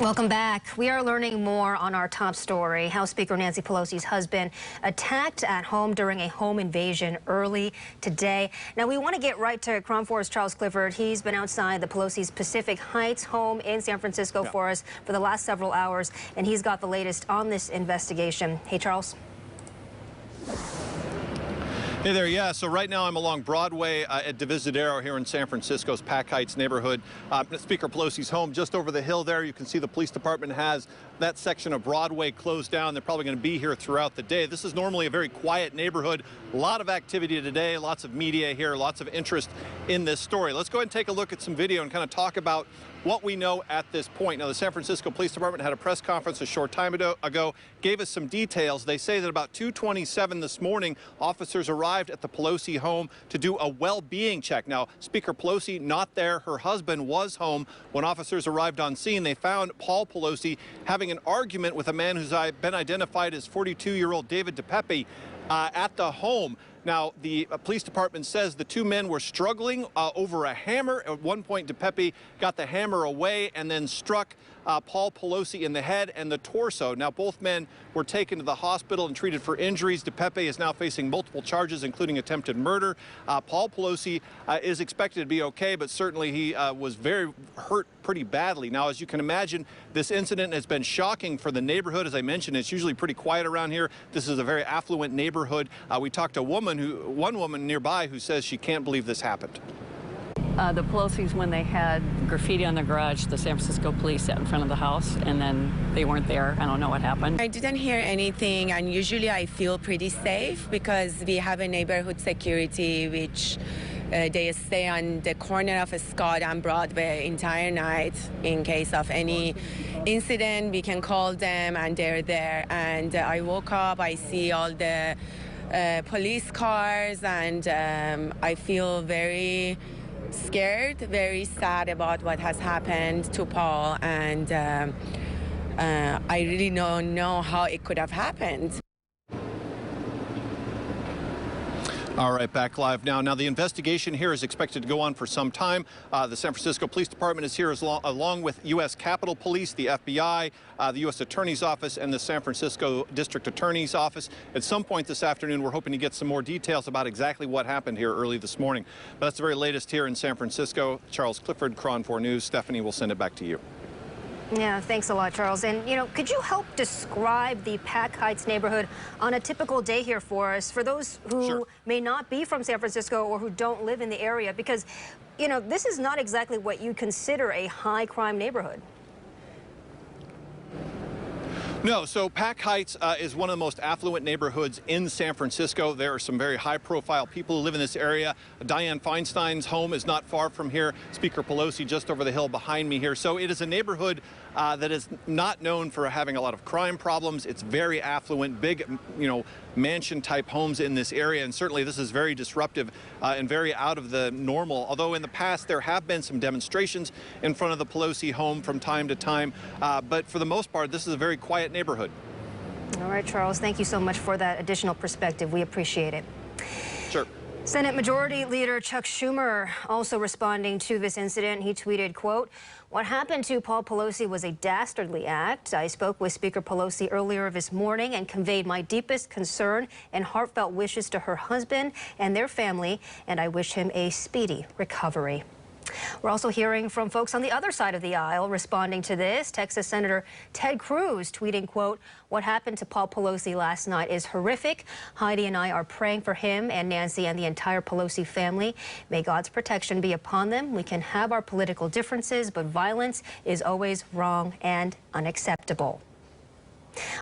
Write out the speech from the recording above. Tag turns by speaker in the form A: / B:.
A: Welcome back. We are learning more on our top story. House Speaker Nancy Pelosi's husband attacked at home during a home invasion early today. Now, we want to get right to KRON 4's Charles Clifford. He's been outside the Pelosi's Pacific Heights home in San Francisco for us for the last several hours, and he's got the latest on this investigation. Hey, Charles.
B: Hey there, yeah. So right now I'm along Broadway at Divisadero here in San Francisco's Pac Heights neighborhood. Speaker Pelosi's home just over the hill there. You can see the police department has that section of Broadway closed down. They're probably going to be here throughout the day. This is normally a very quiet neighborhood. A lot of activity today, lots of media here, lots of interest in this story. Let's go ahead and take a look at some video and kind of talk about what we know at this point. Now, the San Francisco Police Department had a press conference a short time ago, gave us some details. They say that about 2:27 this morning, officers arrived at the Pelosi home to do a well-being check. Now, Speaker Pelosi not there. Her husband was home. When officers arrived on scene, they found Paul Pelosi having an argument with a man who's been identified as 42-year-old David DePepe at the home. Now, the police department says the two men were struggling over a hammer. At one point, DePepe got the hammer away and then struck Paul Pelosi in the head and the torso. Now, both men were taken to the hospital and treated for injuries. DePepe is now facing multiple charges, including attempted murder. Paul Pelosi is expected to be okay, but certainly he was very hurt pretty badly. Now, as you can imagine, this incident has been shocking for the neighborhood. As I mentioned, it's usually pretty quiet around here. This is a very affluent neighborhood. We talked to one woman nearby who says she can't believe this happened.
C: The Pelosi's, when they had graffiti on their garage, the San Francisco police sat in front of the house, and then they weren't there. I don't know what happened.
D: I didn't hear anything, and usually I feel pretty safe because we have a neighborhood security, which they stay on the corner of Scott and Broadway entire night. In case of any incident, we can call them, and they're there. And I woke up, I see all the police cars, and I feel very scared, very sad about what has happened to Paul, and I really don't know how it could have happened.
B: All right, back live now. Now, the investigation here is expected to go on for some time. The San Francisco Police Department is here along with U.S. Capitol Police, the FBI, the U.S. Attorney's Office, and the San Francisco District Attorney's Office. At some point this afternoon, we're hoping to get some more details about exactly what happened here early this morning. But that's the very latest here in San Francisco. Charles Clifford, KRON 4 News. Stephanie, we'll send it back to you.
A: Yeah, thanks a lot, Charles. And, could you help describe the Pac Heights neighborhood on a typical day here for us, for those who may not be from San Francisco or who don't live in the area? Because, this is not exactly what you consider a high-crime neighborhood.
B: No, so Pac Heights is one of the most affluent neighborhoods in San Francisco. There are some very high-profile people who live in this area. Dianne Feinstein's home is not far from here. Speaker Pelosi just over the hill behind me here. So it is a neighborhood that is not known for having a lot of crime problems. It's very affluent, big, mansion-type homes in this area, and certainly this is very disruptive and very out of the normal. Although in the past there have been some demonstrations in front of the Pelosi home from time to time, but for the most part, this is a very quiet neighborhood.
A: All right, Charles, thank you so much for that additional perspective. We appreciate it.
B: Sure.
A: Senate Majority Leader Chuck Schumer also responding to this incident. He tweeted, quote, "What happened to Paul Pelosi was a dastardly act. I spoke with Speaker Pelosi earlier this morning and conveyed my deepest concern and heartfelt wishes to her husband and their family, and I wish him a speedy recovery." We're also hearing from folks on the other side of the aisle responding to this. Texas Senator Ted Cruz tweeting, quote, "What happened to Paul Pelosi last night is horrific. Heidi and I are praying for him and Nancy and the entire Pelosi family. May God's protection be upon them. We can have our political differences, but violence is always wrong and unacceptable."